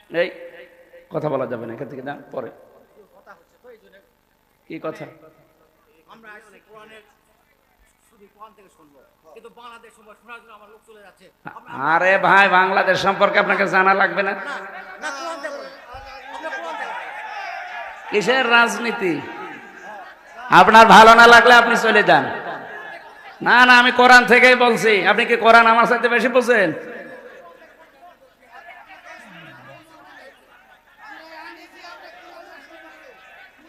এই কথা বলা যাবে না, এখান থেকে যান পরে। কি কথা? আরে ভাই, বাংলাদেশ সম্পর্কে আপনাকে জানা লাগবে না? কিসের রাজনীতি? আপনার ভালো না লাগলে আপনি চলে যান। না না, আমি কোরআন থেকেই বলছি। আপনি কি কোরআন আমার সাথে বেশি বোঝেন?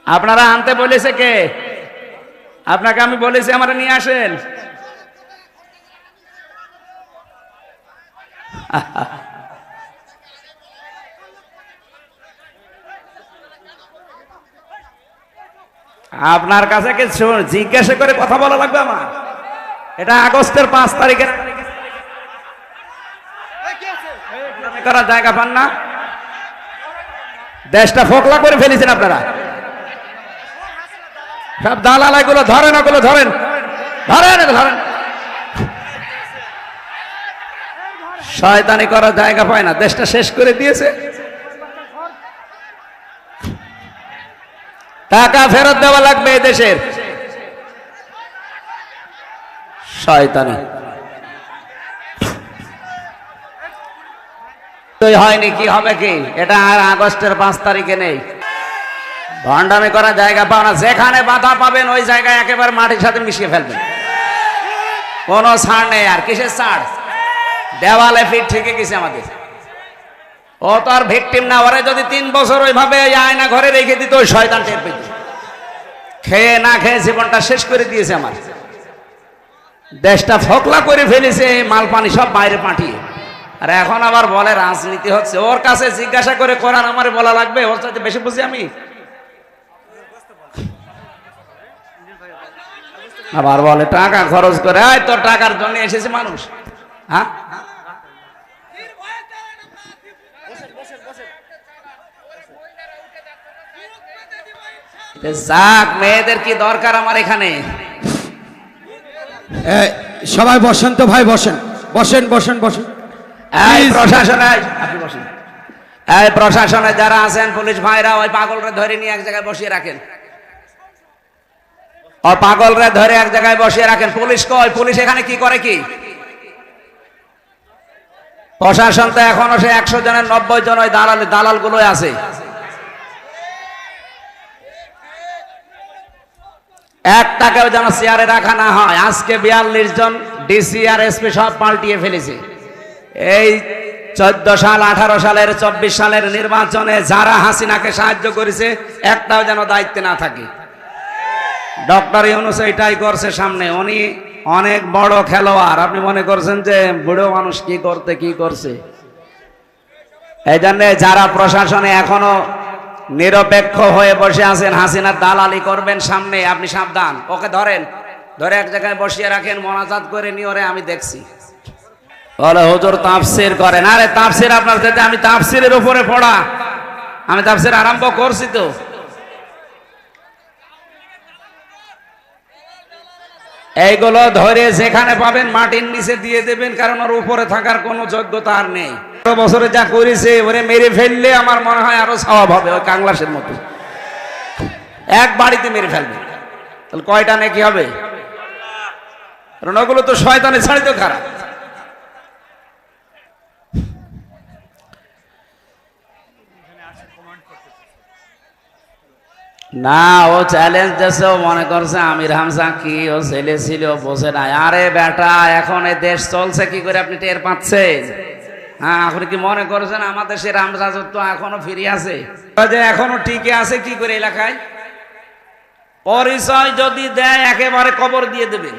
আপনারা আনতে বলেছে কে? আপনাকে আমি বলেছি আমরা নিয়ে আসেন। আপনার কাছে কি জিজ্ঞাসা করে কথা বলা লাগবে আমার? এটা আগস্টের 5 তারিখে করার জায়গা পান না? দেশটা ফোকলা করে ফেলেছেন আপনারা। সব দালাল এগুলো ধরেন, ওগুলো ধরেন, ধরেন ধরেন। শয়তানি করার জায়গা পায় না, দেশটা শেষ করে দিয়েছে। টাকা ফেরত দেওয়া লাগবে এই দেশের। শয়তানি হয়নি, কি হবে কি? এটা আর আগস্টের 5 তারিখে নেই। ভণ্ডামি করার জায়গা পাও না। যেখানে বাধা পাবেন ওই জায়গায় একেবারে মাটির সাথে মিশিয়ে ফেলবেন। কোনো ছাড় নেই। আর কিসের ছাড়? দেওয়ালে ফিট ঠেকে গেছে আমাদের। ও তো আর ভিকটিম না। ওরে যদি 3 বছর ওইভাবে আয়না ঘরে রেখে দিত, ওই শয়তান টের পেত। খেয়ে না খেয়ে জীবনটা শেষ করে দিয়েছে আমার। দেশটা ফোকলা করে ফেলেছে, মাল পানি সব বাইরে পাঠিয়ে। আর এখন আবার বলে রাজনীতি হচ্ছে। ওর কাছে জিজ্ঞাসা করে কোরআন আমারে বলা লাগবে? ওর সাথে বেশি বুঝি আমি? আবার বলে টাকা খরচ করে। তোর টাকার জন্য এসেছে মানুষ। হ্যাঁ, যাক, মেয়েদের কি দরকার আমার এখানে? সবাই বসেন তো ভাই, বসেন বসেন বসেন বসেন। এই প্রশাসনে, আপনি বসেন। এই প্রশাসনে যারা আছেন, পুলিশ ভাইরা, ওই পাগলরে ধরে নিয়ে এক জায়গায় বসিয়ে রাখেন। ও পাগলরে ধরে এক জায়গায় বসিয়ে রাখেন। পুলিশ কই? পুলিশ এখানে কি করে? কি প্রশাসন তো এখনো সে 100 জনের 90 জন ওই দালাল গুলো আছে। একটাকেও যেন চেয়ারে রাখা না হয়। আজকে 42 জন ডিসি আর এসপি সব পাল্টিয়ে ফেলেছে। এই 14 সাল, 18 সালের, 24 সালের নির্বাচনে যারা হাসিনাকে সাহায্য করেছে, একটাও যেন দায়িত্বে না থাকে। ডক্টর ইউনূস এটাই করছে সামনে। উনি অনেক বড় খেলোয়াড়। আপনি মনে করছেন যে বুড়ো মানুষ কি করছে? এই জন্য যারা প্রশাসনে এখনো নিরপেক্ষ হয়ে বসে আছেন, হাসিনার দালালি করবেন সামনে, আপনি সাবধান। ওকে ধরেন, ধরে এক জায়গায় বসিয়ে রাখেন, মোনাজাত করে নিয়ে আমি দেখছি। বলে হুজুর তাফসির করেন। আরে তাফসির আপনার সাথে, আমি তাফসিরের উপরে পড়া, আমি তাফসির আরম্ভ করছি তো। এইগুলো ধরে যেখানে পাবেন মাটির নিচে দিয়ে দেবেন, কারণ ওর উপরে থাকার কোনো যোগ্যতা আর নেই। বছরে যা করেছে, ওরে মেরে ফেললে আমার মনে হয় আরো স্বভাব হবে ওই কাংলাসের মতো। এক বাড়িতে মেরে ফেলবে, তাহলে কয়টা নাকি হবে? কারণ ওগুলো তো শয়তানে ছাড়ি তো খারাপ। না, ও চ্যালেঞ্জ দিয়েছে। ও মনে করছে আমির হামজা কি ও ছেলে ছিল, বোঝে না। আরে বেটা, এখন এই দেশ চলছে কি করে আপনি টের পাচ্ছেন? হ্যাঁ, আপনি কি মনে করছেন আমাদের সে রামরাজত্ব এখনো ফিরে আছে? এখনো টিকে আছে কি করে এলাকায়? পরিচয় যদি দেয় একেবারে কবর দিয়ে দেবে।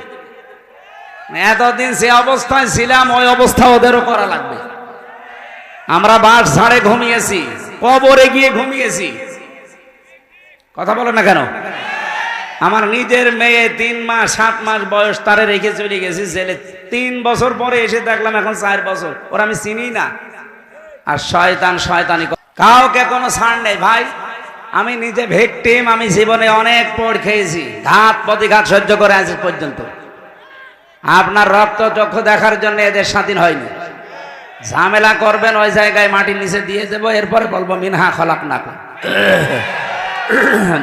এতদিন যে অবস্থায় ছিলাম ওই অবস্থা ওদেরও করা লাগবে। আমরা বাস ঝাড়ে ঘুমিয়েছি, কবরে গিয়ে ঘুমিয়েছি। কথা বলো না কেন? আমার নিজের মেয়ে 3 মাস 7 মাস বয়স, তারে রেখে চলে গেছি জেলে। 3 বছর পরে এসে দেখলাম এখন 4 বছর। ওরা আমি চিনি না। আর শয়তানি কাউকে কোনো ছাড় নেই ভাই। আমি নিজে ভিকটিম। আমি জীবনে অনেক পড় খেয়েছি, ঘাত প্রতিঘাত সহ্য করে আজ পর্যন্ত। আপনার রক্ত চক্ষু দেখার জন্য এদের স্বাধীন হয়নি। ঝামেলা করবেন ওই জায়গায় মাটির নিচে দিয়ে দেবো, এরপরে বলবো মিনহা খলাকনাকুম।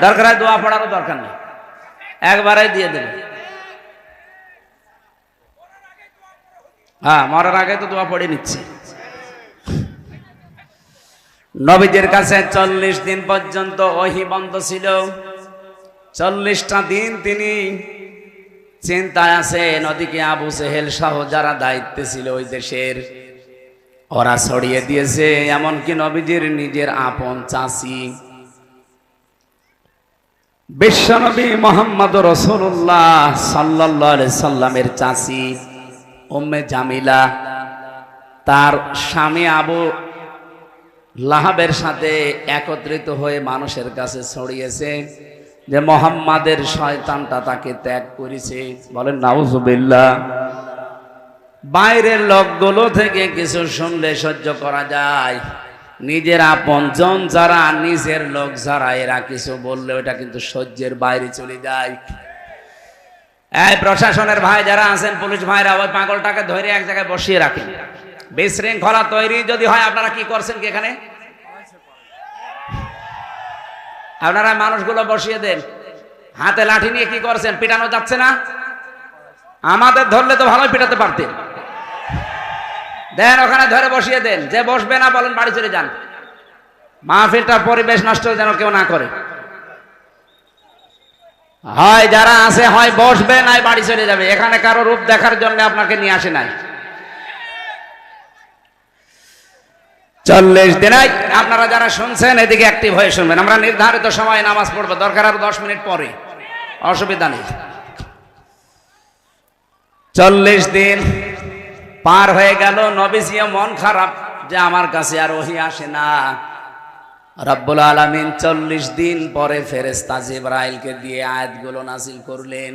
দরকার হয় দোয়া পড়ারও দরকার নেই, একবারেই দিয়ে দেবে। হ্যাঁ, মরার আগে তো দোয়া পড়ে নিচ্ছি। নবীদের কাছে 40 দিন পর্যন্ত ওহী বন্ধ ছিল। 40টা দিন তিনি চিন্তায় আছেন। ওদিকে আবু জেহেল সহ যারা দায়িত্বে ছিল ওই দেশের, ওরা ছড়িয়ে দিয়েছে। এমনকি নবীজির নিজের আপন চাচি বিশ্বনবী মুহাম্মদ রাসূলুল্লাহ সাল্লাল্লাহু আলাইহি সাল্লামের চাচি উম্মে জামিলা তার স্বামী আবু লাহাবের সাথে একত্রিত হয়ে মানুষের কাছে ছড়িয়েছে যে মুহাম্মাদের শয়তানটা তাকে ত্যাগ করেছে। বলেন নাউজুবিল্লাহ। বাইরের লোকগুলো থেকে কিছু শুনলে সহ্য করা যায়, নিজের আপনজন যারা, নিজের লোক যারা, এরা কিছু বললে ওটা কিন্তু সহ্যের বাইরে চলে যায়। এই প্রশাসনের ভাই যারা আছেন, পুলিশ ভাইরা, ওই পাগলটাকে ধরে এক জায়গায় বসিয়ে রাখেন। বিশৃঙ্খলা তৈরি যদি হয়, আপনারা কি করছেন কি এখানে? আপনারা মানুষগুলো বসিয়ে দেন। হাতে লাঠি নিয়ে কি করছেন? পিটানো যাচ্ছে না? আমাদের ধরলে তো ভালোই পিটাতে পারতেন। দেন ওখানে ধরে বসিয়ে দেন। যে বসবে না বলেন বাড়ি চলে যান। মাহফিলটার পরিবেশ নষ্ট যেন কেউ না করে। হয় যারা আছে হয় বসবে, নাই বাড়ি চলে যাবে। এখানে কারো রূপ দেখার জন্য আপনাকে নিয়ে আসে নাই। 40 দিনে আপনারা যারা শুনছেন এদিকে অ্যাক্টিভ হয়ে শুনবেন। আমরা নির্ধারিত সময়ে নামাজ পড়বো, দরকার আরো 10 মিনিট পরে, অসুবিধা নেই। 40 দিন পার হয়ে গেল। নবীজিও মন খারাপ যে আমার কাছে আর ওহী আসে না। রব্বুল আলামিন 40 দিন পরে ফেরেশতা জিবরাইলকে দিয়ে আয়াতগুলো নাযিল করলেন।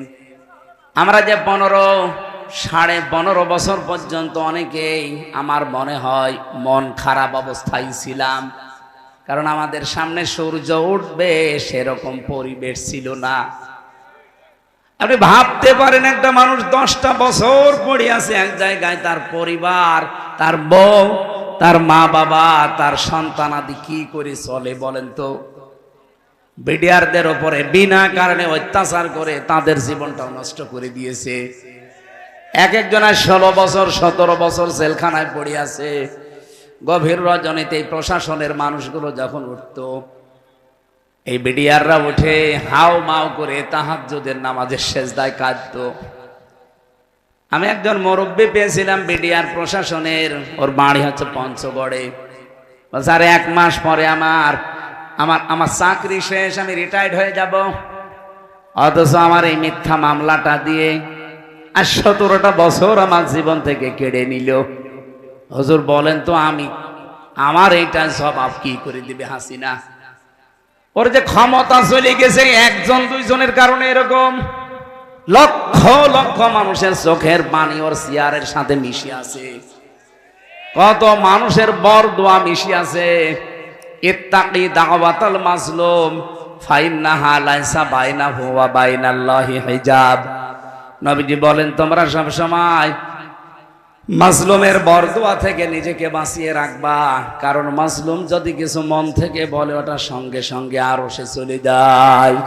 আমরা যে 15.5 বছর পর্যন্ত অনেকেই আমার মনে হয় মন খারাপ অবস্থায় ছিলাম, কারণ আমাদের সামনে সূর্য উঠবে সেরকম পরিবেশ ছিল না। আপনি ভাবতে পারেন একটা মানুষ 10টা বছর পড়ে আছে এক জায়গায়, তার পরিবার, তার বউ, তার মা বাবা, তার সন্তানাদি কি করে চলে বলেন তো? বিডিআরদের ওপরে বিনা কারণে অত্যাচার করে তাদের জীবনটাও নষ্ট করে দিয়েছে। এক একজনের 16 বছর 17 বছর জেলখানায় পড়ে আছে। গভীর রজনীতে এই প্রশাসনের মানুষগুলো যখন উঠতো, এই বিডিআররা উঠে হাও মাও করে তাহাজ্জুদের নামাজের সেজদায় কাঁদতো। আমি একজন মুরব্বী পেয়েছিলাম বিডিআর প্রশাসনের, ওর বাড়ি হচ্ছে পঞ্চগড়ে। স্যার 1 মাস পরে আমার চাকরি শেষ, আমি রিটায়ার্ড হয়ে যাব, অথচ আমার এই মিথ্যা মামলাটা দিয়ে আর 17টা বছর আমার জীবন থেকে কেড়ে নিল। হুজুর বলেন তো আমার এইটা জবাব কি করে দিবে হাসিনা? ওর যে ক্ষমতা চলে গেছে একজন দুইজনের কারণে, এরকম লক্ষ লক্ষ মানুষের চোখের পানি ওর চেয়ারের সাথে মিশে আছে। কত মানুষের বরদোয়া মিশে আছে। ইত্তাকি দাওয়াতাল মাজলুম ফাইন্নাহা লাইসা বাইনাহু ওয়া বাইনাল্লাহি হিজাব। নবীজি বলেন তোমরা সব সময় মাজলুমের বরদোয়া থেকে নিজেকে বাঁচিয়ে রাখবা, কারণ মাজলুম যদি কিছু মন থেকে বলে ওটা সঙ্গে সঙ্গে আরো সে চলে যায়।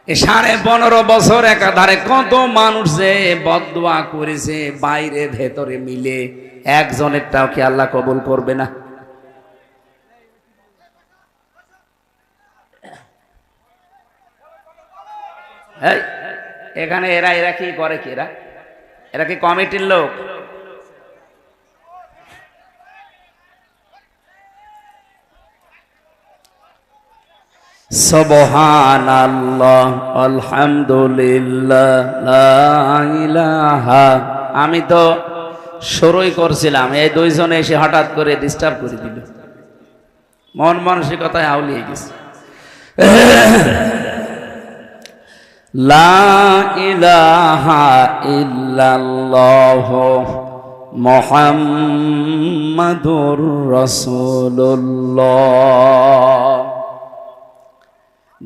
15.5 বছর একাধারে কত মানুষ যে বদদোয়া করেছে, বাইরে ভেতরে মিলে, একজনেরটাও কি আল্লাহ কবুল করবে না? এখানে এরা কি করে? কি এরা কি কমিটির লোক? সুবহানাল্লাহ আলহামদুলিল্লাহ লা ইলাহা। আমি তো শুরুই করছিলাম, এই দুইজনে এসে হঠাৎ করে ডিস্টার্ব করে দিল। মন মানসিকতায় আউলিয়ে গেছে। লা ইলাহা ইল্লাল্লাহ মুহাম্মাদুর রাসূলুল্লাহ।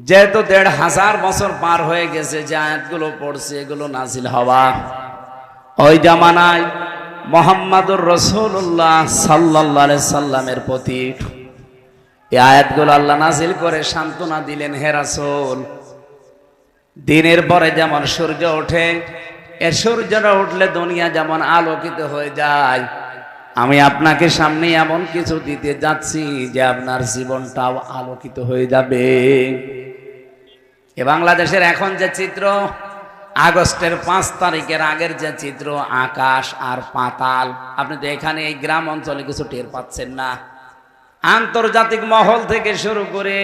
যেহেতু 1500 বছর পার হয়ে গেছে, যে আয়াতগুলো পড়ছে এগুলো নাজিল হওয়া, ওই জামানায় মুহাম্মাদুর রাসূলুল্লাহ সাল্লাল্লাহু আলাইহি সাল্লামের প্রতি এই আয়াতগুলো আল্লাহ নাজিল করে সান্ত্বনা দিলেন, হে রাসূল, দিনের পরে যেমন সূর্য ওঠে, এ সূর্যটা উঠলে দুনিয়া যেমন আলোকিত হয়ে যায়, আমি আপনাকে সামনে এমন কিছু দিতে যাচ্ছি যে আপনার জীবনটাও আলোকিত হয়ে যাবে। এ বাংলাদেশের এখন যে চিত্র, আগস্টের 5 তারিখের আগের যে চিত্র, আকাশ আর পাতাল। আপনি তো এখানে এই গ্রাম অঞ্চলে কিছু টের পাচ্ছেন না। আন্তর্জাতিক মহল থেকে শুরু করে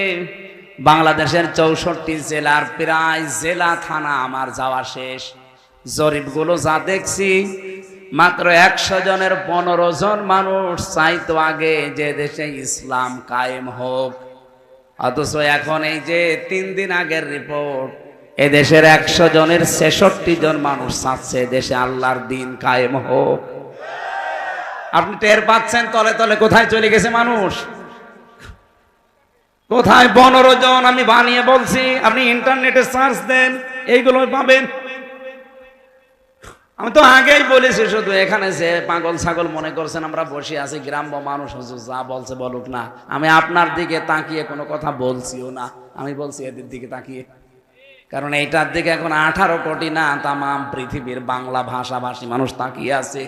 বাংলাদেশের 64 জেলার প্রায় জেলা থানা আমার যাওয়া শেষ। জরিপগুলো যা দেখছি, মাত্র 100 জনের 15 জন মানুষ চাইতো আগে যে দেশে ইসলাম কায়েম হোক, অথচ এখন এই যে 3 দিন আগের রিপোর্ট, এদেশের 100 জনের 66 জন মানুষ চাচ্ছে দেশে আল্লাহর দিন কায়েম হোক। আপনি টের পাচ্ছেন তলে তলে কোথায় চলে গেছে মানুষ, কোথায়? 15 জন আমি বানিয়ে বলছি, আপনি ইন্টারনেটে সার্চ দেন, এইগুলো পাবেন। আমি তো আগেই বলেছি, শুধু এখানে যে পাগল ছাগল মনে করছেন আমরা বসে আছি, গ্রাম্য মানুষ যা বলছে বলুক না, আমি আপনার দিকে তাকিয়ে কোনো কথা বলছিও না, আমি বলছি এদের দিকে তাকিয়ে। কারণ এইটার দিকে এখন 18 কোটি না, তামাম পৃথিবীর বাংলা ভাষাভাষী মানুষ তাকিয়ে আছে।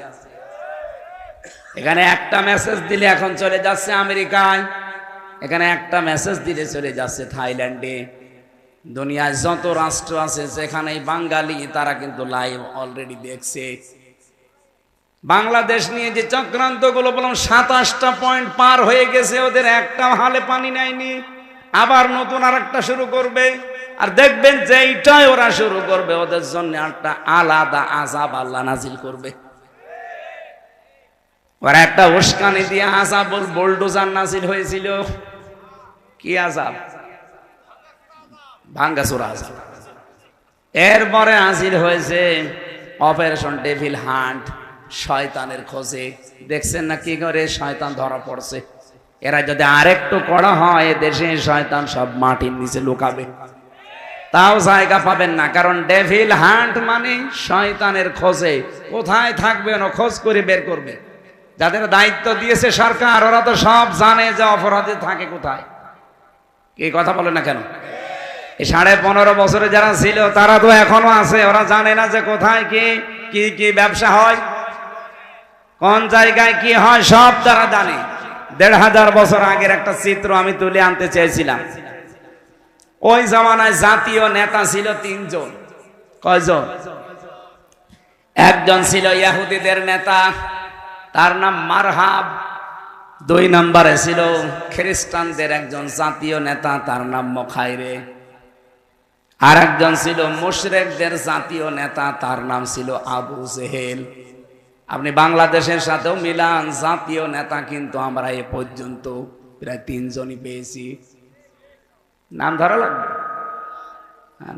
এখানে একটা মেসেজ দিলে এখন চলে যাচ্ছে আমেরিকায়, এখানে একটা মেসেজ দিলে চলে যাচ্ছে থাইল্যান্ডে। দুনিয়ায় যত রাষ্ট্র আছে যেখানেই বাঙালি, তারা কিন্তু লাইভ অলরেডি দেখছে। বাংলাদেশ নিয়ে যে চক্রান্তগুলো বললাম, 27টা পয়েন্ট পার হয়ে গেছে, ওদের একটা হালে পানি নেয়নি, আবার নতুন আরেকটা শুরু করবে। আর দেখবেন যে এইটাই ওরা শুরু করবে, ওদের জন্য একটা আলাদা আযাব আল্লাহ নাজিল করবে। ওরা একটা উস্কানি দিয়ে আযাব বুলডোজার নাজিল হয়েছিল। কি আযাব? ভাঙ্গাচোরা আযাব। এরপরে নাজিল হয়েছে অপারেশন ডেভিল হান্ট, শয়তানের খোঁজে। দেখছেন না কি করে শয়তান ধরা পড়ছে? এরা যদি আরেকটু কড়া হয়, দেশে শয়তান সব মাটির নিচে লুকাবে, তাও জায়গা পাবেন না। কারণ ডেভিল হান্ট মানে শয়তানের খোঁজে, কোথায় থাকবে না খোঁজ করে বের করবে। যাদের দায়িত্ব দিয়েছে সরকার, ওরা তো সব জানে যে অপরাধী থাকে কোথায়। কি কথা বলে না কেন? এই 15.5 বছরে যারা ছিল তারা তো এখনো আছে, ওরা জানে না যে কোথায় কি কি কি ব্যবসা হয়, কোন জায়গায় কি হয়, সব তারা জানে। 1500 বছর আগের একটা চিত্র আমি তুলে আনতে চেয়েছিলাম। ওই জামানায় জাতীয় নেতা ছিল 3 জন। কয়জন? একজন ছিল ইহুদিদের নেতা, তার নাম মারহাব। 2 নম্বরে ছিল খ্রিস্টানদের একজন জাতীয় নেতা, তার নাম মুখাইরে। আর একজন ছিল মুশরিকদের জাতীয় নেতা, তার নাম ছিল আবু জেহেল। আপনি বাংলাদেশের সাথেও মিলান, জাতীয় নেতা কিন্তু আমরা এ পর্যন্ত প্রায় 3 জনই পেয়েছি। নাম ধরা লাগবে,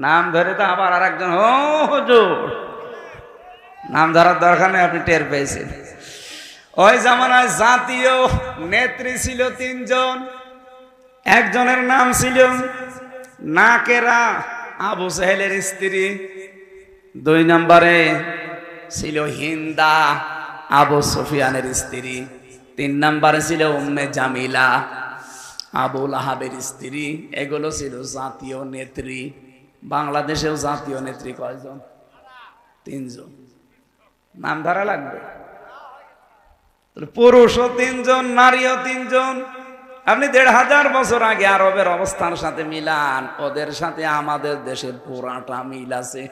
নাম ধরে তো আবার আর একজন, ও হুজুর, নাম ধরার দরকার নেই, আপনি টের পেয়েছেন। ওই জামানায় জাতীয় নেত্রী ছিল 3 জন। একজনের নাম ছিল নাকেরা, আবু জেহেলের স্ত্রী। 2 নম্বরে ছিল হিন্দা, আবু সুফিয়ানের স্ত্রী। 3 নম্বরে ছিল উম্মে জামিলা, আবু লাহাবের স্ত্রী। এগুলো ছিল জাতীয় নেত্রী। বাংলাদেশেও জাতীয় নেত্রী কয়জন? 3 জন। নাম ধরা লাগবে। পুরুষও 3 জন, নারীও 3 জন। আপনি 1500 বছর আগে আরবের অবস্থার সাথে মিলান, ওদের সাথে আমাদের দেশের পুরাটা মিল আছে।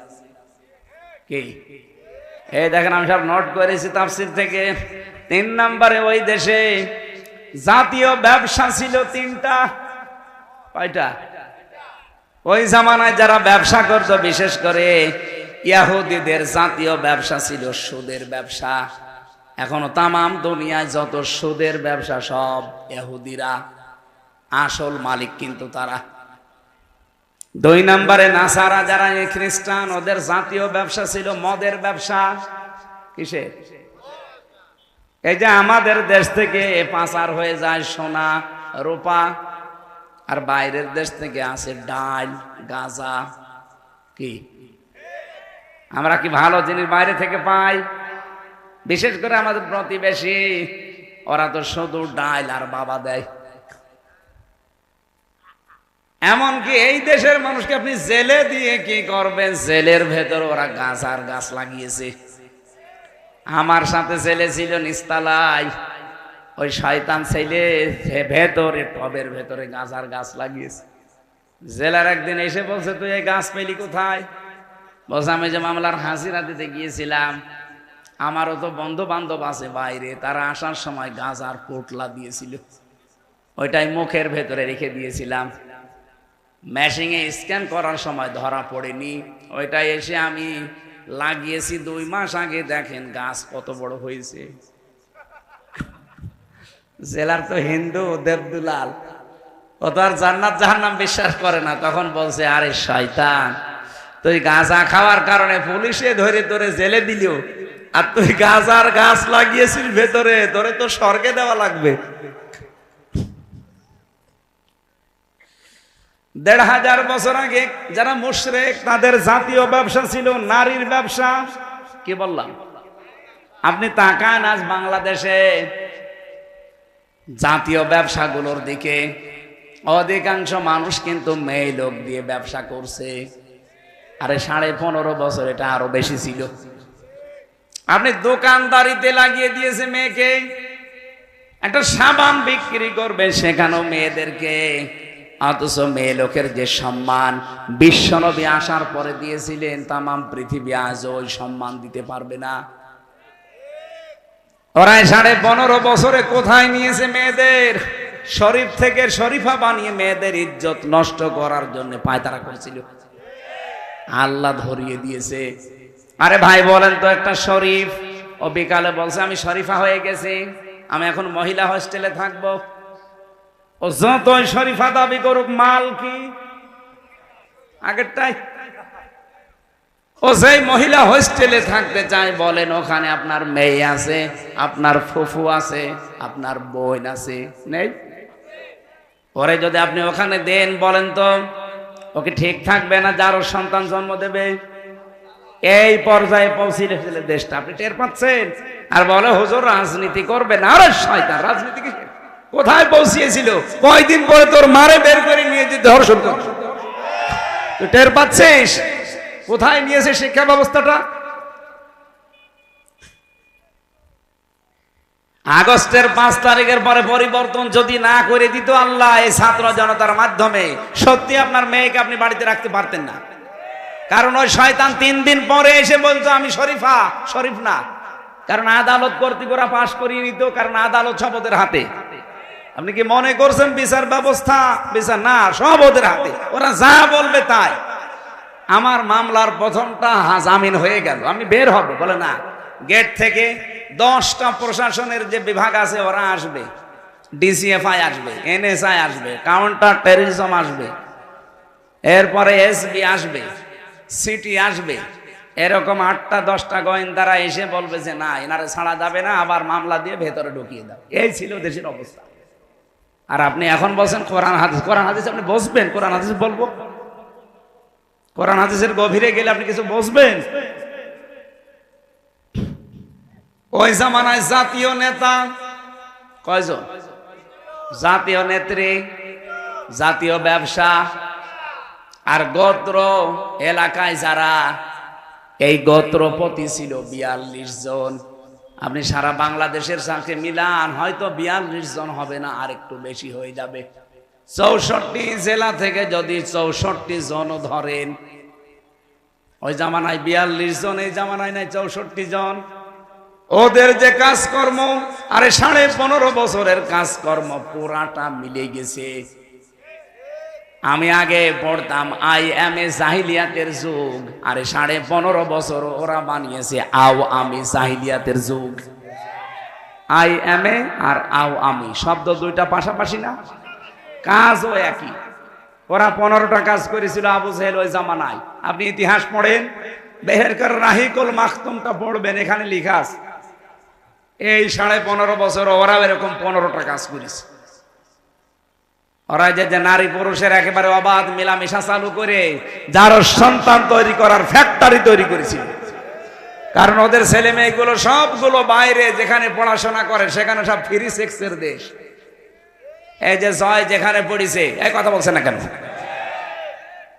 কি? এই দেখেন, আমি সব নোট করেছি তাফসীর থেকে। 3 নম্বরে ওই দেশে জাতীয় ব্যবসা ছিল 3টা। কয়টা? ওই জামানায় যারা ব্যবসা করত, বিশেষ করে ইহুদিদের জাতীয় ব্যবসা ছিল সুদের ব্যবসা। এখনো তামাম দুনিয়ায় যত সুদের ব্যবসা সব ইহুদিরা আসল মালিক, কিন্তু তারা। 2 নম্বরে নাসারা, যারা খ্রিস্টান, ওদের জাতীয় ব্যবসা ছিল মদের ব্যবসা। কিসে? এই যে আমাদের দেশ থেকে পাচার হয়ে যায় সোনা রূপা, আর বাইরের দেশ থেকে আসে ডাল গাঁজা। কি আমরা কি ভালো জিনিস বাইরে থেকে পাই? বিশেষ করে আমাদের প্রতিবেশী, ওরা তো শুধু ডাল আর বাবা দেয়। এমনকি এই দেশের মানুষকে আপনি জেলে দিয়ে কি করবেন? জেলের ভেতর ওরা গাছ আর গাছ লাগিয়েছে। আমার সাথে ছেলে ছিল নিস্তালায়, ওই শয়তান ছেলে ভেতরে টবের ভেতরে গাছ আর গাছ লাগিয়েছে। জেলার একদিন এসে বলছে, তুই এই গাছ পেলি কোথায়? বলছে, আমি যে মামলার হাজিরা দিতে গিয়েছিলাম, আমারও তো বন্ধু বান্ধব আছে বাইরে, তারা আসার সময় গাছ আর পোটলা দিয়েছিল, ওইটাই মুখের ভেতরে রেখে দিয়েছিলাম। মেশিনে স্ক্যান করার সময় ধরা পড়েনি, ওইটাই এসে আমি লাগিয়েছি 2 মাস আগে, দেখেন গাছ কত বড় হয়েছে। জেলার তো হিন্দু দেবদুলাল, ও তো আর জান্নাত জাহান্নাম বিশ্বাস করে না। তখন বলছে, আরে শয়তান, তুই গাঁজা খাওয়ার কারণে পুলিশে ধরে তোরে জেলে দিল, আর তুই গাঁজার গাছ লাগিয়েছিস ভেতরে, তোরে তো স্বর্গে দেওয়া লাগবে। 1500 বছর আগে যারা মুশরিক, তাদের জাতীয় ব্যবসা ছিল নারীর ব্যবসা। কি বললাম? আপনি তাকান আজ বাংলাদেশে জাতীয় ব্যবসাগুলোর দিকে, অধিকাংশ মানুষ কিন্তু মেয়ে লোক দিয়ে ব্যবসা করছে। আরে 15.5 বছর এটা আরো বেশি ছিল। আপনি দোকানদারিতে লাগিয়ে দিয়েছে মেয়েকে, একটা সাবান বিক্রি করবে সেখানেও মেয়েদেরকে, অথচ মেয়ে লোকের যে সম্মান বিশ্বনবী আসার পরে দিয়েছিলেন, তামাম পৃথিবী আজ ওই সম্মান দিতে পারবে না। ওরা 15.5 বছরে কোথায় নিয়েছে মেয়েদের? শরীফ থেকে শরীফা বানিয়ে মেয়েদের ইজ্জত নষ্ট করার জন্য পায়তারা করেছিল, আল্লাহ ধরিয়ে দিয়েছে। আরে ভাই বলেন তো, একটা শরীফ ও বিকালে বলছে আমি শরীফা হয়ে গেছি, আমি এখন মহিলা হোস্টেলে থাকবো। ও যতই শরীফা দাবি করুক, মাল কি আগেরটাই। ও যেই মহিলা হোস্টেলে থাকতে চায়, বলেন ওখানে আপনার মেয়ে আছে, আপনার ফুফু আছে, আপনার বোন আছে, নেই? পরে যদি আপনি ওখানে দেন, বলেন তো ওকে ঠিক থাকবে না যার সন্তান জন্ম দেবে? এই পর্যায়ে পৌঁছিলে দেশটা, আপনি টের পাচ্ছেন? আর বলে হুজুর রাজনীতি করবে না। আরে শয়তান, রাজনীতি কি? কোথায় পৌঁছিয়েছিল? কয়দিন পরে তোর মারে বের করে নিয়ে যে ধর্ষণ কর, তুই টের পাচ্ছিস কোথায় নিয়েছে শিক্ষা ব্যবস্থাটা? আগস্টের 5 তারিখের পরে পরিবর্তন যদি না করে দিত আল্লাহ এই ছাত্র জনতার মাধ্যমে, সত্যি আপনার মেয়েকে আপনি বাড়িতে রাখতে পারতেন না। কারণ ওই শয়তান 3 দিন পরে এসে বলতো আমি শরীফা, শরীফ না। কারণ আদালত কর্তৃক ওরা পাশ করিয়ে নিত, কারণ আদালত সব ওদের হাতে। আপনি কি মনে করছেন বিচার ব্যবস্থা? বিচার না, সব ওদের হাতে, ওরা যা বলবে তাই। আমার মামলার প্রথমটা জামিন হয়ে গেল, আমি বের হব, বলে না, গেট থেকে 10টা প্রশাসনের যে বিভাগ আছে ওরা আসবে, ডিসিএফআই আসবে, এনএসআই আসবে, কাউন্টার টেররিজম আসবে, এরপরে এসবি আসবে, সিটি আসবে, এরকম 8টা 10টা গোয়েন্দারা এসে বলবে যে না, এনারে ছাড়া যাবে না, আবার মামলা দিয়ে ভেতরে ঢুকিয়ে দাও। এই ছিল দেশের অবস্থা। আর আপনি এখন বলছেন কোরআন হাদিস, কোরআন হাদিস আপনি বসবেন? কোরআন হাদিস বলবো? কোরআন হাদিসের গভীরে গেলে আপনি কিছু বসবেন? ওই জামানায় জাতীয় নেতা কয়জন? জাতীয় নেত্রী, জাতীয় ব্যবসা, আর গোত্র এলাকায় যারা, এই গোত্রপতি ছিল 42 জন। আপনি সারা বাংলাদেশের সাথে মিলান, হয়তো 42 জন হবে না, আর একটু বেশি হয়ে যাবে। 64 জেলা থেকে যদি 64 জন ধরেন, ওই জামানায় 42 জন, এই জামানায় নাই 64 জন। ওদের যে কাজকর্ম, আরে 15.5 বছরের কাজকর্ম পুরাটা মিলে গেছে। আমি আগে পড়তাম IMA জাহিলিয়াতের যুগ, আরে 15.5 বছর ওরা বানিয়েছে আওয়ামী জাহিলিয়াতের যুগ। IMA আর আওয়ামী শব্দ দুইটা পাশাপাশি না, কাজও একই। ওরা 15টা কাজ করেছিল আবু জেহেল ওই জামানায়। আপনি ইতিহাস পড়েন, বেহেরকার রাহিকুল মাখতুমটা পড়বেন, এখানে লেখা আছে এই 15.5 বছর ওরা এরকম 15টা কাজ করেছে। ওরা যে নারী পুরুষের একেবারে অবাধ মেলামেশা চালু করে যার সন্তান তৈরি করার ফ্যাক্টরি তৈরি করেছিল। কারণ ওদের ছেলে মেয়েগুলো সবগুলো বাইরে যেখানে পড়াশোনা করে সেখানে সব ফ্রি সেক্সের দেশ। এই যে জয় যেখানে পড়িছে, এই কথা বলছে না কেন?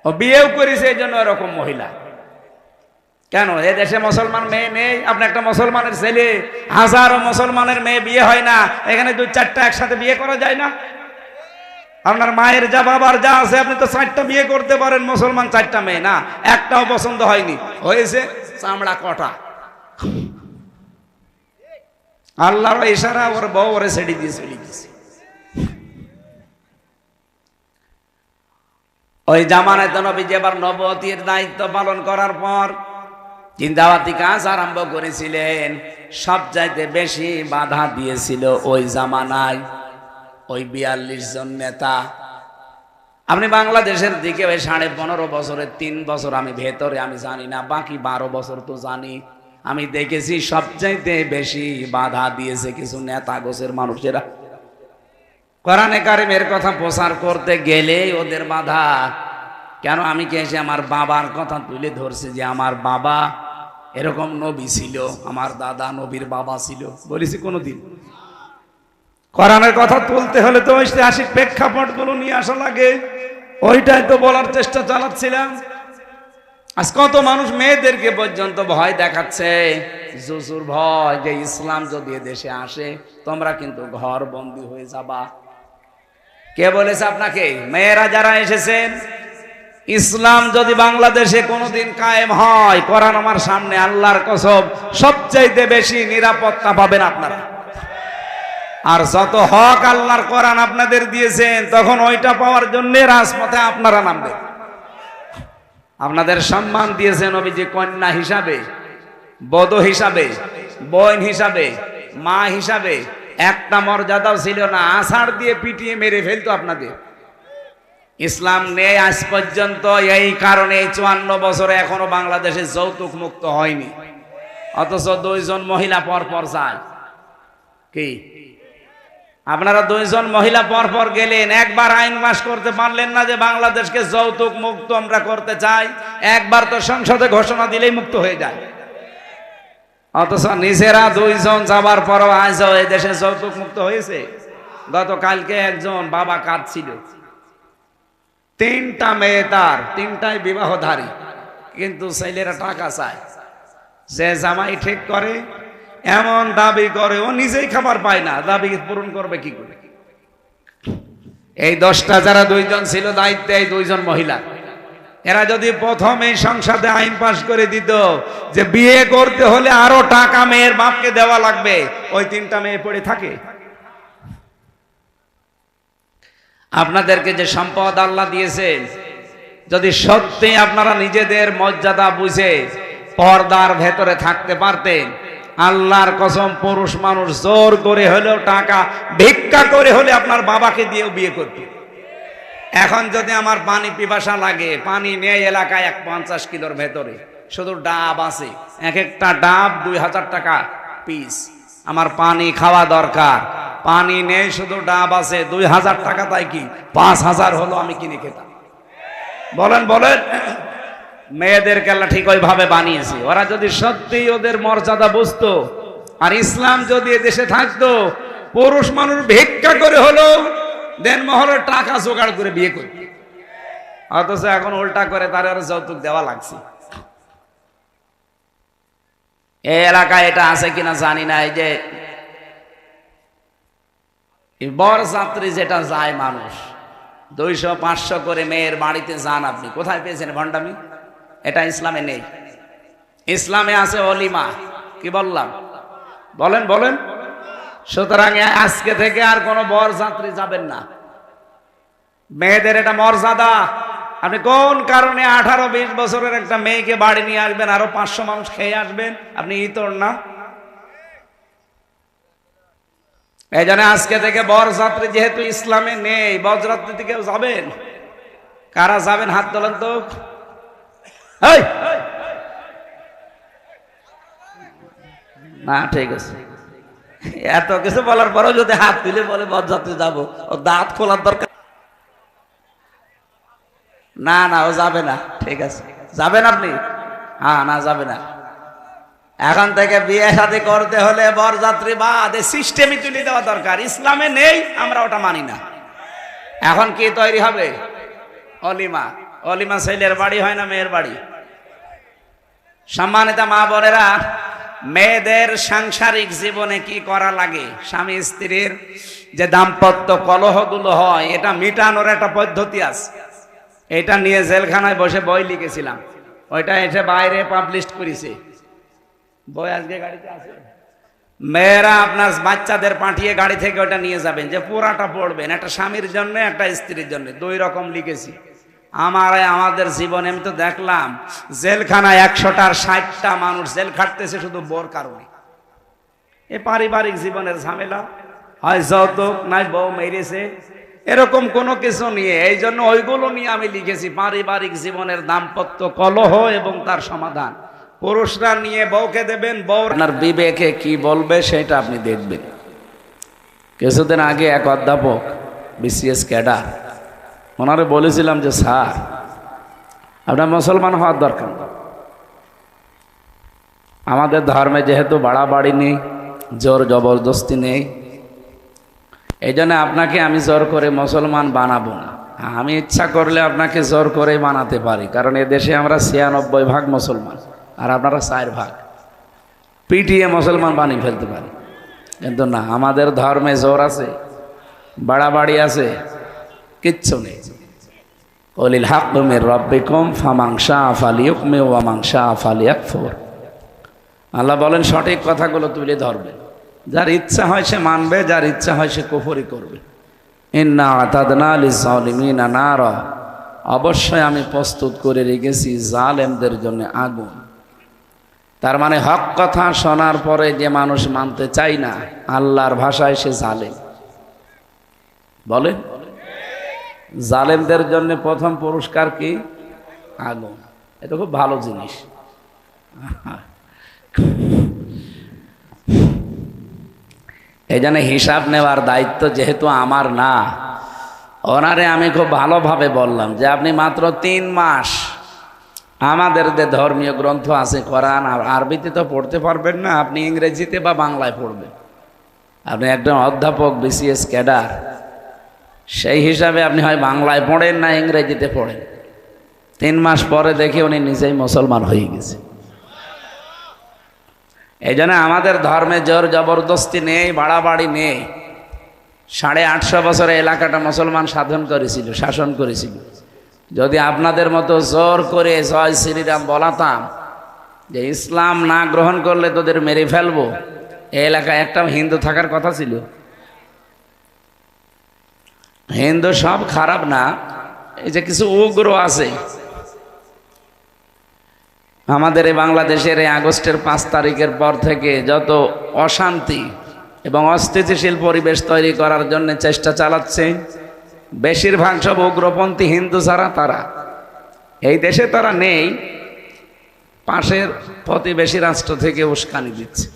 ও বিয়েও করেছে এই জন্য এরকম মহিলা। কেন এ দেশে মুসলমান মেয়ে নেই? আপনি একটা মুসলমানের ছেলে, হাজারো মুসলমানের মেয়ে বিয়ে হয় না, এখানে 2-4টা একসাথে বিয়ে করা যায় না? আপনার মায়ের যা বাবার যা আছে আপনি তো 4টা বিয়ে করতে পারেন, মুসলমান 4টা মেয়ে না, একটাও পছন্দ হয়নি, হয়েছে চামড়া কটা। আল্লাহর ইশারা ওর বউ ওরে ছেড়ে দিয়ে চলে গেছে। ওই জামানায় তো নবী এবার নবুয়তের দায়িত্ব পালন করার পর জিন্দাবাতি কাজ আরম্ভ করেছিলেন। সবচাইতে বেশি বাধা দিয়েছিল ওই জামানায় ওই 42 জন নেতা। আপনি বাংলাদেশের দিকে ওই 15.5 বছরের 3 বছর আমি ভেতরে, আমি জানি না, বাকি 12 বছর তো জানি। আমি দেখেছি সবচাইতে বেশি বাধা দিয়েছে কিছু নেতা গোছের মানুষেরা। কোরআনে কারিমের কথা প্রচার করতে গেলে ওদের বাধা। কেন? আমি কে এসে আমার বাবার কথা তুলে ধরছি যে আমার বাবা এরকম নবী ছিল, আমার দাদা নবীর বাবা ছিল, বলেছি কোনোদিন? কোরআনের কথা তুলতে হলে তো ঐতিহাসিক প্রেক্ষাপটগুলো নিয়ে আসা লাগে, ওইটাই তো বলার চেষ্টা চালাচ্ছিলাম। আজ কত মানুষ মেয়েদেরকে পর্যন্ত ভয় দেখাচ্ছে, জুজুর ভয়, যে ইসলাম যদি দেশে আসে তোমরা কিন্তু ঘর বন্দী হয়ে যাবা। কে বলেছে আপনাকে? মেয়েরা যারা এসেছেন, ইসলাম যদি বাংলাদেশে কোনোদিন কায়েম হয়, কোরআন আমার সামনে, আল্লাহর কসম, সবচাইতে বেশি নিরাপত্তা পাবেন আপনারা। আর যত হক আল্লাহর কোরআন আপনাদের দিয়েছেন, তখন ওইটা পাওয়ার জন্য রাজপথে আপনারা নামবেন। আপনাদের সম্মান দিয়েছেন নবীজি কন্যা হিসাবে, বধূ হিসাবে, বোন হিসাবে, মা হিসাবে। একটা মর্যাদাও ছিল না, আষাঢ় দিয়ে পিটিয়ে মেরে ফেলতো আপনাদের। ইসলাম নেই আজ পর্যন্ত, এই কারণে 54 বছরে এখনো বাংলাদেশে যৌতুক মুক্ত হয়নি। অথচ 2 জন মহিলা পরপর যায়। কি আপনারা 2 জন মহিলা পরপর গেলেন, একবার আইন পাস করতে পারলেন না যে বাংলাদেশকে যৌতুক মুক্ত আমরা করতে চাই? একবার তো সংসদে ঘোষণা দিলেই মুক্ত হয়ে যায়। অথচ নিজেরা 2 জন যাবার পরও আজ এই দেশে যৌতুক মুক্ত হয়েছে। গতকালকে একজন বাবা কাঁদছিল, 3টা মেয়ে, তার 3টাই বিবাহধারী, কিন্তু ছেলেরা টাকা চায়। যে জামাই ঠিক করে এমন দাবি করে, ও নিজেই খাবার পায় না, দাবি পূরণ করবে কি করে? এই 10টা যারা 2 জন ছিল দায়িত্বে, এই 2 জন মহিলা, এরা যদি প্রথমে সংসদে আইন পাশ করে দিত যে বিয়ে করতে হলে আরো টাকা মেয়ের বাপকে দেওয়া লাগবে, ওই 3টা মেয়ে পড়ে থাকে। আপনাদেরকে যে সম্পদ আল্লাহ দিয়েছেন, যদি সত্যি আপনারা নিজেদের মর্যাদা বুঝে পর্দার ভেতরে থাকতে পারতেন, আল্লাহর কসম পুরুষ মানুষ জোর করে হলেও টাকা ভিক্ষা করে হলে আপনার বাবাকে দিয়েও বিয়ে করত। এখন যদি আমার পানি পিপাসা লাগে, পানি নেই এলাকায় 50 কিলোর ভেতরে, শুধু ডাব আছে, এক একটা ডাব 2000 টাকা পিস। আমার পানি খাওয়া দরকার, পানি নেই, শুধু ডাব আছে, 2000 টাকা, তাই কি 5000 হলো আমি কিনে খেতাম? বলেন বলেন। মেয়েদেরকে আল্লাহ ঠিক ওইভাবে বানিয়েছে। ওরা যদি সত্যি ওদের মর্যাদা বুঝতো, আর ইসলাম যদি দেশে থাকতো, পুরুষ মানুষ ভিক্ষা করে হলো দেনমহলের টাকা জোগাড় করে বিয়ে করে। অথচ এখন উল্টা করে তার আর যৌতুক দেওয়া লাগছে। এই এলাকায় এটা আছে কিনা জানি না, এই যে বরযাত্রী যেটা যায় মানুষ, 200-500 করে মেয়ের বাড়িতে যান, আপনি কোথায় পেয়েছেন ভণ্ডামি? এটা ইসলামে নেই। ইসলামে আছে অলিমা। কি বললাম? বলেন বলেন। সুতরাং আজকে থেকে আর কোনো বরযাত্রী যাবেন না। মেয়েদের এটা মর্যাদা। আপনি কোন কারণে 18-20 বছরের একটা মেয়েকে বাড়ি নিয়ে আসবেন, আরো 500 মানুষ খেয়ে আসবেন? আপনি ইতর না? এই জন্য আজকে থেকে বরযাত্রী যেহেতু ইসলামে নেই, বরযাত্রীতে কেউ যাবেন? কারা যাবেন হাত তোলেন তো। না ঠিক আছে, এত কিছু বলার পরেও যদি হাত তুলে বলে বরযাত্রী যাবো, ও দাঁত খোলার দরকার। না না, ও যাবে না। ঠিক আছে, যাবেন আপনি? হ্যাঁ, না যাবে না। এখন থেকে বিয়ে শাদী করতে হলে বরযাত্রী বাদ সিস্টেমই তুলে দেওয়া দরকার। ইসলামে নেই, আমরা ওটা মানি না। এখন কি তৈরি হবে? অলিমা। অলিমা ছেলের বাড়ি হয় না মেয়ের বাড়ি? সম্মানিত মা বোনেরা, মেয়েদের সাংসারিক জীবনে কি করা লাগে, স্বামী স্ত্রীর যে দাম্পত্য কলহগুলো হয়, এটা মিটানোর একটা পদ্ধতি আছে। এটা নিয়ে জেলখানায় বসে বই লিখেছিলাম, ওইটা এসে বাইরে পাবলিশ করেছে। বই আজকে গাড়িতে আছে। মেয়েরা আপনার বাচ্চাদের পাঠিয়ে গাড়ি থেকে ওটা নিয়ে যাবেন, যে পুরাটা পড়বেন, একটা স্বামীর জন্য একটা স্ত্রীর জন্য, 2 রকম লিখেছি। আমাদের জীবনে আমি তো দেখলাম জেলখানায় 100টার 60টা মানুষ জেল খাটতেছে শুধু বোর কারণে। এ পারিবারিক জীবনের ঝামেলা, হয় যৌতুক, নাই বউ মেরেছে, এরকম কোনো কিছু নিয়ে। এই জন্য ওইগুলো নিয়ে আমি লিখেছি, পারিবারিক জীবনের দাম্পত্য কলহ এবং তার সমাধান। পুরুষরা নিয়ে বউকে দেবেন, বউ আপনার বিবেকে কি বলবে সেটা আপনি দেখবেন। কিছুদিন আগে এক অধ্যাপক, বিসিএস ক্যাডার, ওনারে বলেছিলাম যে স্যার, আপনার মুসলমান হওয়ার দরকার, আমাদের ধর্মে যেহেতু বাড়াবাড়ি নেই, জোর জবরদস্তি নেই, এই জন্য আপনাকে আমি জোর করে মুসলমান বানাবো না। আমি ইচ্ছা করলে আপনাকে জোর করে বানাতে পারি, কারণ এ দেশে আমরা 96% মুসলমান আর আপনারা 4%। পিটিয়ে মুসলমান বানিয়ে ফেলতে পারি, কিন্তু না, আমাদের ধর্মে জোর আছে, বাড়াবাড়ি আছে, কিচ্ছু নেই। কলিল হাক্কু মির রাব্বিকুম ফামান শাআ ফালিয়ুমিন ওয়া মান শাআ ফালিয়াকফুর। আল্লাহ বলেন সঠিক কথাগুলো তুলে ধরবে, যার ইচ্ছা হয় সে মানবে, যার ইচ্ছা হয় সে কুফরি করবে। ইন্না আতাদনা লিয-যালিমিনা নারা, অবশ্যই আমি প্রস্তুত করে রেখেছি জালেমদের জন্য আগুন। তার মানে হক কথা শোনার পরে যে মানুষ মানতে চায় না, আল্লাহর ভাষায় সে জালেম। বলেন, জালেমদের জন্য প্রথম পুরস্কার কি? আগুন। এটা খুব ভালো জিনিস। এই জন্য হিসাব নেওয়ার দায়িত্ব যেহেতু আমার না, ওনারে আমি খুব ভালোভাবে বললাম যে আপনি মাত্র 3 মাস আমাদের যে ধর্মীয় গ্রন্থ আছে কোরআন, আরবিতে তো পড়তে পারবেন না, আপনি ইংরেজিতে বা বাংলায় পড়বেন। আপনি একজন অধ্যাপক, বিসিএস ক্যাডার, সেই হিসাবে আপনি হয় বাংলায় পড়েন না ইংরেজিতে পড়েন। 3 মাস পরে দেখে উনি নিজেই মুসলমান হয়ে গেছে। এই জন্য আমাদের ধর্মে জোর জবরদস্তি নেই, বাড়াবাড়ি নেই। 850 বছরে এলাকাটা মুসলমান শাসন করেছিল। যদি আপনাদের মতো জোর করে জয় শ্রীরাম বলাতাম, যে ইসলাম না গ্রহণ করলে তোদের মেরে ফেলবো, এই এলাকায় একটা হিন্দু থাকার কথা ছিল? হিন্দু সব খারাপ না, এই যে কিছু উগ্র আছে। আমাদের এই বাংলাদেশের এই আগস্টের 5 তারিখের পর থেকে যত অশান্তি এবং অস্থিতিশীল পরিবেশ তৈরি করার জন্য চেষ্টা চালাচ্ছে, বেশিরভাগ সব উগ্রপন্থী হিন্দু ছাড়া তারা। এই দেশে তারা নেই, পাশের প্রতিবেশী রাষ্ট্র থেকে উস্কানি দিচ্ছে।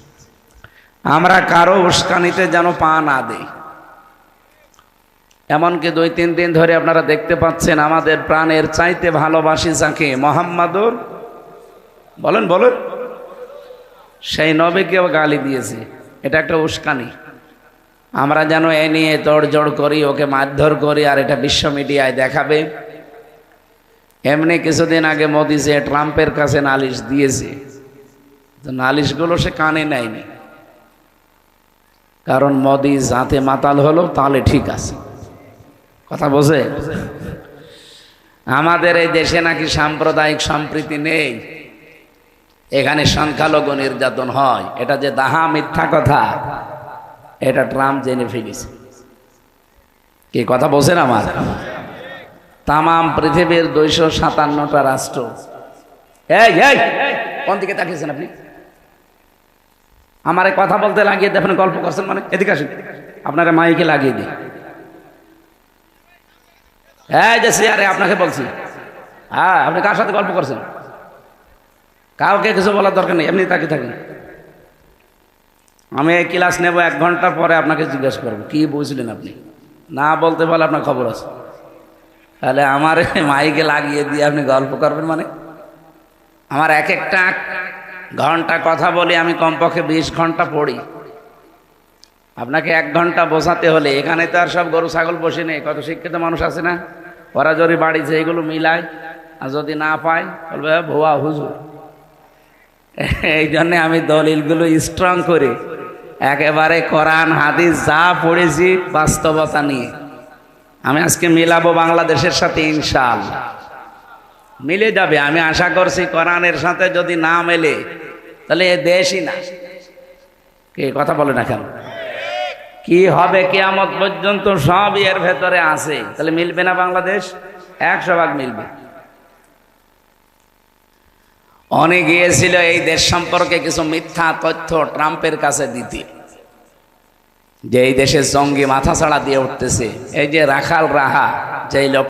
আমরা কারো উস্কানিতে যেন পা না দেই। এমনকি 2-3 দিন ধরে আপনারা দেখতে পাচ্ছেন আমাদের প্রাণের চাইতে ভালোবাসি যাকে, মোহাম্মদুর বলেন বলেন, সেই নবীকেও গালি দিয়েছে। এটা একটা উস্কানি। আমরা যেন এ নিয়ে তোড়জোড় করি, ওকে মারধর করি, আর এটা বিশ্ব মিডিয়ায় দেখাবে। এমনি কিছুদিন আগে মোদি যে ট্রাম্পের কাছে নালিশ দিয়েছে, তো নালিশগুলো সে কানে নেয়নি, কারণ মোদি যাতে মাতাল হলো তাহলে ঠিক আছে। কথা বোঝে? আমাদের এই দেশে নাকি সাম্প্রদায়িক সম্প্রীতি নেই, এখানে সংখ্যালঘু নির্যাতন হয়। এটা যে দাহা মিথ্যা কথা, এটা ট্রাম্প জেনে ফেলেছে। কি কথা বলছেন আমার? তামাম পৃথিবীর 257টা রাষ্ট্র। এই কোন দিকে তাকিয়েছেন আপনি? আমার কথা বলতে লাগিয়ে দেখেন, গল্প করছেন মানে? এদিকে আসেন, আপনারা মাইকে লাগিয়ে দিই। এই যে সিয়ারে আপনাকে বলছি, হ্যাঁ, আপনি কার সাথে গল্প করছেন? কাউকে কিছু বলার দরকার নেই, এমনি তাকিয়ে থাকেন। আমি এই ক্লাস নেব 1 ঘন্টা পরে, আপনাকে জিজ্ঞেস করবো কি বুঝলেন আপনি। না বলতে পারলে আপনার খবর আছে। তাহলে আমার মাইকে লাগিয়ে দিয়ে আপনি গল্প করবেন মানে? আমার এক একটা ঘন্টা কথা বলি, আমি কমপক্ষে 20 ঘন্টা পড়ি। আপনাকে 1 ঘন্টা বোঝাতে হলে, এখানে তো আর সব গরু ছাগল বসে নেই, কত শিক্ষিত মানুষ আছে না, ওরা যদি বাড়িতে এইগুলো মিলায় আর যদি না পায় বলবে ভুয়া হুজুর। এই জন্যে আমি দলিলগুলো স্ট্রং করে একেবারে কোরআন হাদিস যা পড়েছি বাস্তবতা নিয়ে আমি আজকে মিলাবো বাংলাদেশের সাথে, ইনশাআল্লাহ মিলে যাবে। আমি আশা করছি কোরআনের সাথে যদি না মেলে তাহলে এ দেশই না। কে কথা বলে না কেন? কি হবে কিয়ামত পর্যন্ত সব এর ভেতরে আছে, তাহলে মিলবে না বাংলাদেশ? 100% মিলবে। অনেক গিয়েছিল এই দেশ সম্পর্কে কিছু মিথ্যা তথ্য ট্রাম্পের কাছে দিতে, যে এই দেশে জঙ্গি মাথা ছাড়া দিয়ে উঠতেছে। এই যে রাখাল রাহা, যে লোক